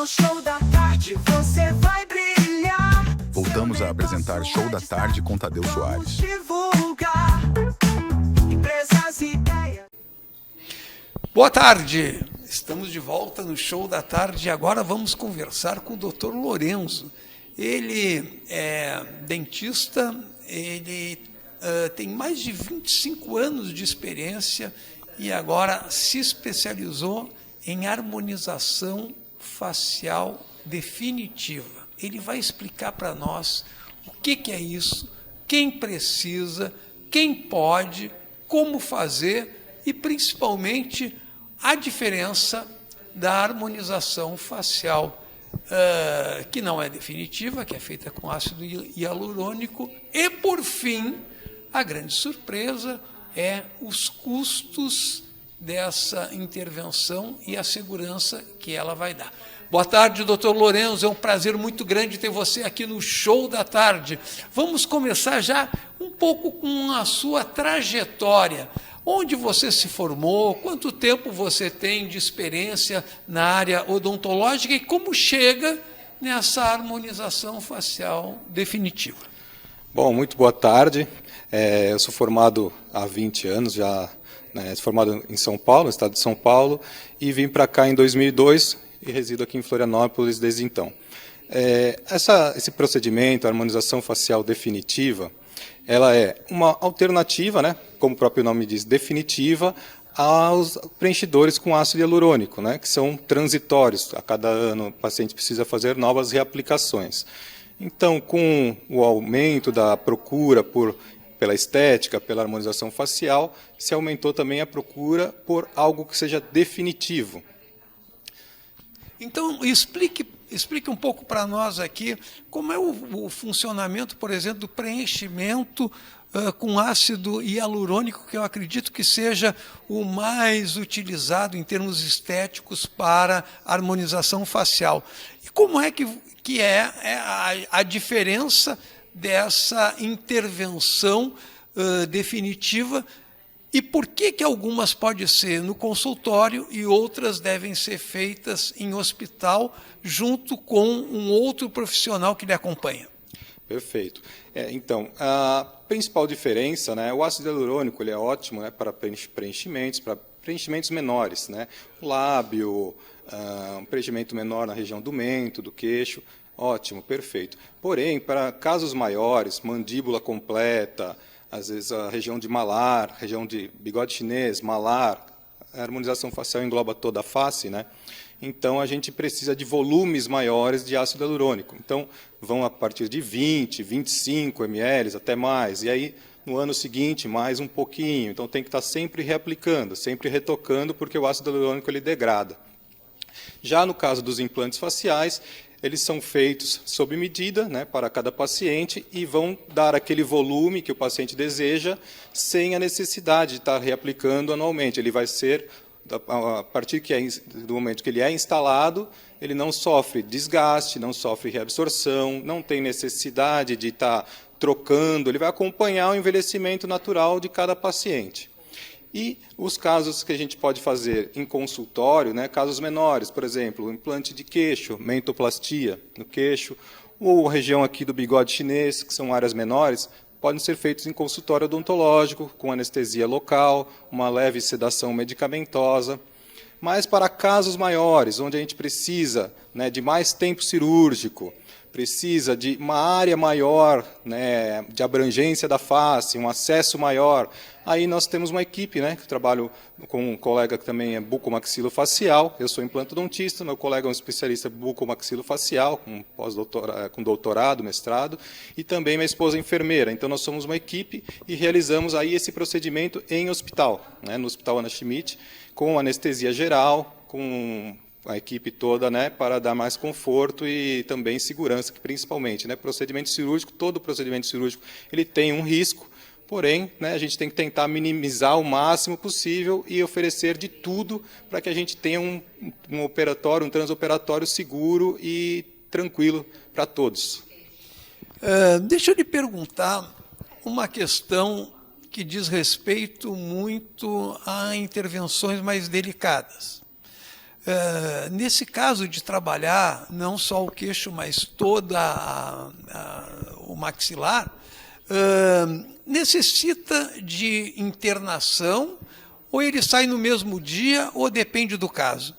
no Show da Tarde você vai brilhar. Voltamos a apresentar Show da Tarde com Tadeu Soares. Divulgar empresas e ideias. Boa tarde, estamos de volta no Show da Tarde e agora vamos conversar com o Dr. Lorenzo. Ele é dentista, ele tem mais de 25 anos de experiência e agora se especializou em harmonização facial definitiva. Ele vai explicar para nós o que é isso, quem precisa, quem pode, como fazer e, principalmente, a diferença da harmonização facial, que não é definitiva, que é feita com ácido hialurônico. E, por fim, a grande surpresa é os custos dessa intervenção e a segurança que ela vai dar. Boa tarde, doutor Lorenzo. É um prazer muito grande ter você aqui no Show da Tarde. Vamos começar já um pouco com a sua trajetória. Onde você se formou, quanto tempo você tem de experiência na área odontológica e como chega nessa harmonização facial definitiva? Bom, muito boa tarde. Eu sou formado há 20 anos, já formado em São Paulo, no estado de São Paulo, e vim para cá em 2002 e resido aqui em Florianópolis desde então. Esse procedimento, a harmonização facial definitiva, ela é uma alternativa, como o próprio nome diz, definitiva, aos preenchidores com ácido hialurônico, que são transitórios. A cada ano o paciente precisa fazer novas reaplicações. Então, com o aumento da procura pela estética, pela harmonização facial, se aumentou também a procura por algo que seja definitivo. Então, explique um pouco para nós aqui como é o funcionamento, por exemplo, do preenchimento com ácido hialurônico, que eu acredito que seja o mais utilizado em termos estéticos para harmonização facial. E como é que é a diferença dessa intervenção definitiva e por que algumas podem ser no consultório e outras devem ser feitas em hospital junto com um outro profissional que lhe acompanha? Perfeito. Então, a principal diferença, o ácido hialurônico ele é ótimo para preenchimentos menores, o lábio, um preenchimento menor na região do mento, do queixo, ótimo, perfeito. Porém, para casos maiores, mandíbula completa, às vezes a região de malar, região de bigode chinês, malar, a harmonização facial engloba toda a face, Então, a gente precisa de volumes maiores de ácido hialurônico. Então, vão a partir de 20, 25 ml, até mais. E aí, no ano seguinte, mais um pouquinho. Então, tem que estar sempre reaplicando, sempre retocando, porque o ácido hialurônico ele degrada. Já no caso dos implantes faciais, eles são feitos sob medida para cada paciente e vão dar aquele volume que o paciente deseja sem a necessidade de estar reaplicando anualmente. Ele vai ser, a partir do momento que ele é instalado, ele não sofre desgaste, não sofre reabsorção, não tem necessidade de estar trocando, ele vai acompanhar o envelhecimento natural de cada paciente. E os casos que a gente pode fazer em consultório, casos menores, por exemplo, implante de queixo, mentoplastia no queixo, ou região aqui do bigode chinês, que são áreas menores, podem ser feitos em consultório odontológico, com anestesia local, uma leve sedação medicamentosa. Mas para casos maiores, onde a gente precisa de mais tempo cirúrgico, precisa de uma área maior, de abrangência da face, um acesso maior, aí nós temos uma equipe, que trabalho com um colega que também é bucomaxilofacial, eu sou implantodontista, meu colega é um especialista bucomaxilofacial, com doutorado, mestrado, e também minha esposa é enfermeira. Então, nós somos uma equipe e realizamos aí esse procedimento em hospital, no Hospital Ana Schmidt, com anestesia geral, com a equipe toda, para dar mais conforto e também segurança, que principalmente, procedimento cirúrgico, todo procedimento cirúrgico, ele tem um risco, porém, a gente tem que tentar minimizar o máximo possível e oferecer de tudo para que a gente tenha um operatório, um transoperatório seguro e tranquilo para todos. Deixa eu lhe perguntar uma questão que diz respeito muito a intervenções mais delicadas. Nesse caso de trabalhar não só o queixo, mas todo o maxilar, necessita de internação, ou ele sai no mesmo dia, ou depende do caso?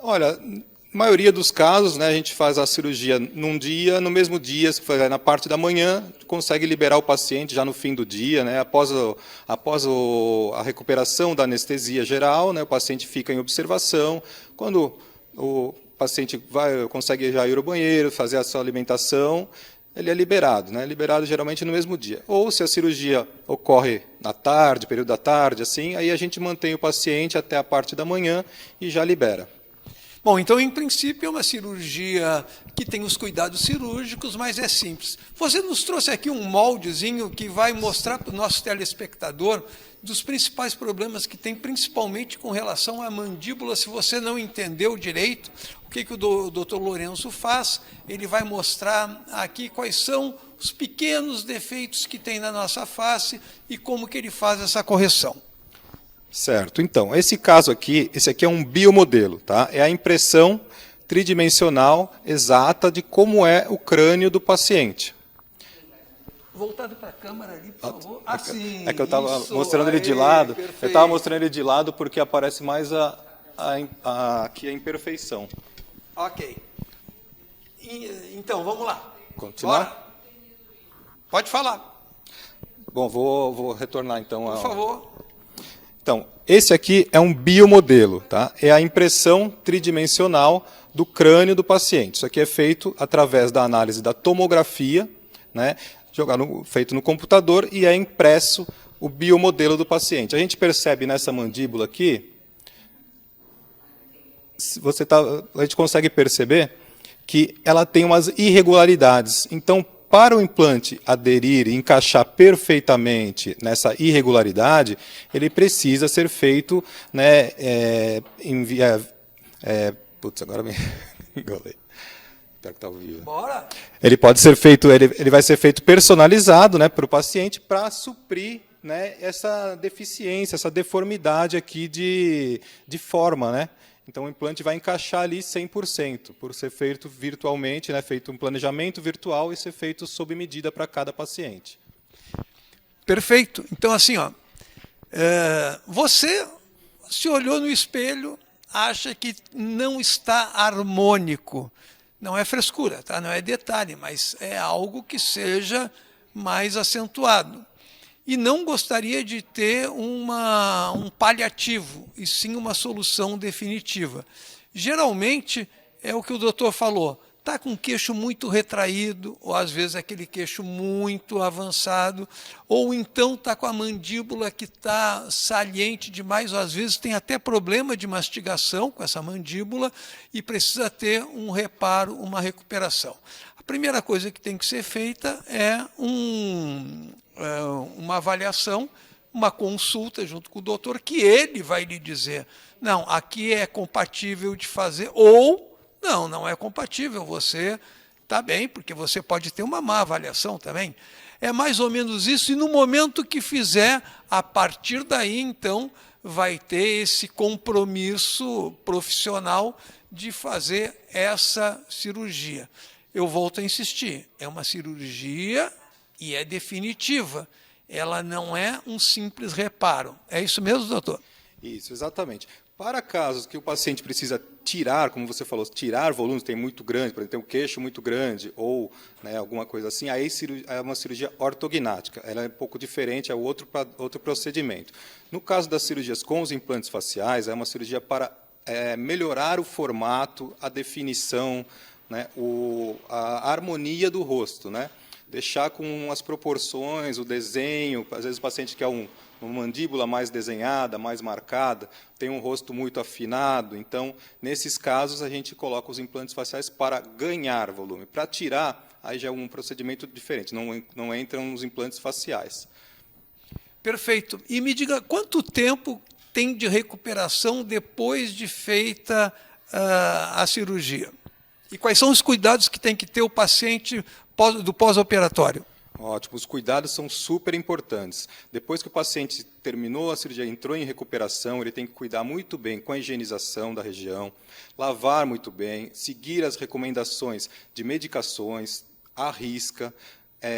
Olha, na maioria dos casos, né, a gente faz a cirurgia num dia, no mesmo dia, se for na parte da manhã, consegue liberar o paciente já no fim do dia, né, após a recuperação da anestesia geral, né, o paciente fica em observação. Quando o paciente consegue já ir ao banheiro, fazer a sua alimentação, ele é liberado, né, liberado geralmente no mesmo dia. Ou se a cirurgia ocorre na tarde, período da tarde, assim, aí a gente mantém o paciente até a parte da manhã e já libera. Bom, então, em princípio, é uma cirurgia que tem os cuidados cirúrgicos, mas é simples. Você nos trouxe aqui um moldezinho que vai mostrar para o nosso telespectador dos principais problemas que tem, principalmente com relação à mandíbula. Se você não entendeu direito o que o Dr. Lourenço faz, ele vai mostrar aqui quais são os pequenos defeitos que tem na nossa face e como que ele faz essa correção. Certo. Então, esse aqui é um biomodelo, tá? É a impressão tridimensional exata de como é o crânio do paciente. Voltado para a câmera ali, por favor. Assim, é que eu estava mostrando ele de lado. Perfeito. Eu estava mostrando ele de lado porque aparece mais aqui a imperfeição. Ok. Então, vamos lá. Continuar? Bora. Pode falar. Bom, vou retornar então. Por favor. Então, esse aqui é um biomodelo, tá? É a impressão tridimensional do crânio do paciente. Isso aqui é feito através da análise da tomografia, né? Feito no computador, e é impresso o biomodelo do paciente. A gente percebe nessa mandíbula aqui, a gente consegue perceber que ela tem umas irregularidades. Então, para o implante aderir e encaixar perfeitamente nessa irregularidade, ele precisa ser feito, né, putz, agora me engolei. Espero que tá ao vivo. Bora. Ele pode ser feito, ele vai ser feito personalizado, né, para o paciente, para suprir, né, essa deficiência, essa deformidade aqui de forma, né? Então, o implante vai encaixar ali 100%, por ser feito virtualmente, né, feito um planejamento virtual e ser feito sob medida para cada paciente. Perfeito. Então, assim, ó, você se olhou no espelho, acha que não está harmônico. Não é frescura, tá? Não é detalhe, mas é algo que seja mais acentuado. E não gostaria de ter um paliativo, e sim uma solução definitiva. Geralmente, é o que o doutor falou, está com o queixo muito retraído, ou às vezes aquele queixo muito avançado, ou então está com a mandíbula que está saliente demais, ou às vezes tem até problema de mastigação com essa mandíbula e precisa ter um reparo, uma recuperação. A primeira coisa que tem que ser feita é uma avaliação, uma consulta junto com o doutor, que ele vai lhe dizer, não, aqui é compatível de fazer, ou não é compatível, você está bem, porque você pode ter uma má avaliação também. É mais ou menos isso, e no momento que fizer, a partir daí, então, vai ter esse compromisso profissional de fazer essa cirurgia. Eu volto a insistir, é uma cirurgia e é definitiva. Ela não é um simples reparo. É isso mesmo, doutor? Isso, exatamente. Para casos que o paciente precisa tirar, como você falou, tirar volumes, tem muito grande, por exemplo, tem um queixo muito grande, ou, né, alguma coisa assim, aí é uma cirurgia ortognática. Ela é um pouco diferente, é outro procedimento. No caso das cirurgias com os implantes faciais, é uma cirurgia para melhorar o formato, a definição, né, a harmonia do rosto, né? Deixar com as proporções, o desenho. Às vezes o paciente quer uma mandíbula mais desenhada, mais marcada, tem um rosto muito afinado. Então, nesses casos, a gente coloca os implantes faciais para ganhar volume. Para tirar, aí já é um procedimento diferente, não entram os implantes faciais. Perfeito. E me diga, quanto tempo tem de recuperação depois de feita a cirurgia? E quais são os cuidados que tem que ter o paciente do pós-operatório? Ótimo, os cuidados são super importantes. Depois que o paciente terminou a cirurgia, entrou em recuperação, ele tem que cuidar muito bem com a higienização da região, lavar muito bem, seguir as recomendações de medicações, à risca,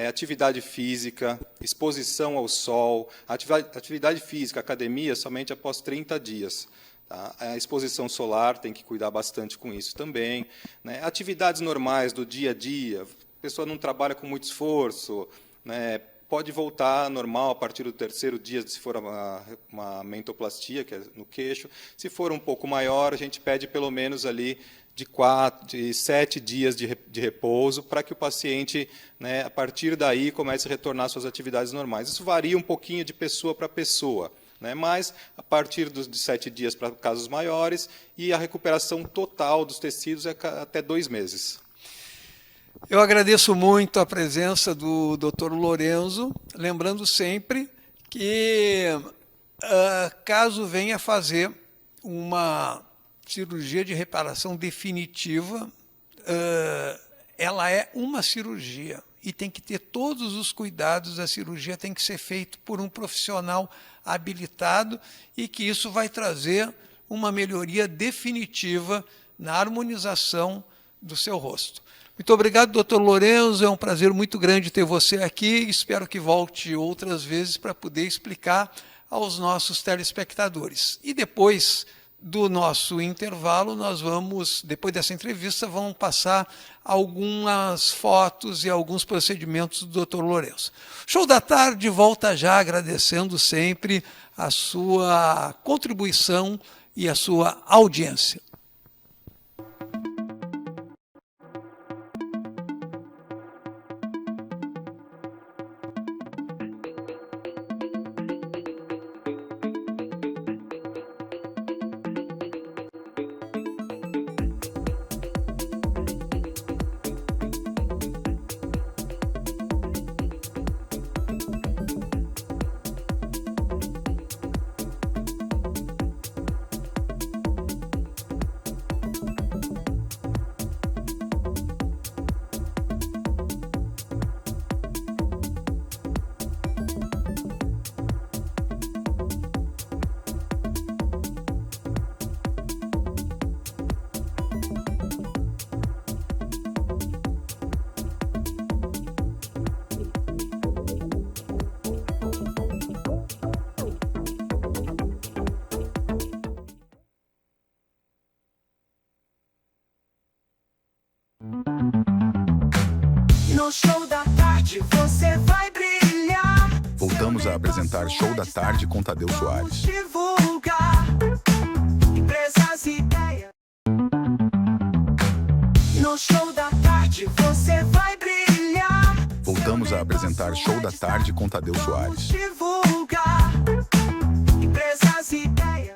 atividade física, exposição ao sol, atividade física, academia, somente após 30 dias. Tá? A exposição solar tem que cuidar bastante com isso também. Né? Atividades normais do dia a dia, a pessoa não trabalha com muito esforço, né? Pode voltar normal a partir do 3º dia, se for uma mentoplastia, que é no queixo. Se for um pouco maior, a gente pede pelo menos ali de 7 dias de repouso, para que o paciente, né, a partir daí, comece a retornar às suas atividades normais. Isso varia um pouquinho de pessoa para pessoa, né, mas a partir de 7 dias para casos maiores, e a recuperação total dos tecidos é até 2 meses. Eu agradeço muito a presença do Dr. Lorenzo, lembrando sempre que, caso venha fazer uma cirurgia de reparação definitiva, ela é uma cirurgia e tem que ter todos os cuidados. A cirurgia tem que ser feita por um profissional habilitado e que isso vai trazer uma melhoria definitiva na harmonização do seu rosto. Muito obrigado, doutor Lorenzo. É um prazer muito grande ter você aqui. Espero que volte outras vezes para poder explicar aos nossos telespectadores. E depois do nosso intervalo, nós vamos, depois dessa entrevista, vamos passar algumas fotos e alguns procedimentos do Dr. Lorenzo. Show da Tarde volta já, agradecendo sempre a sua contribuição e a sua audiência. No Show da Tarde você vai brilhar. Voltamos a apresentar Show da Tarde com Tadeu Soares. Divulgar empresas e ideias. No Show da Tarde você vai brilhar. Voltamos a apresentar Show da Tarde com Tadeu Soares. Divulgar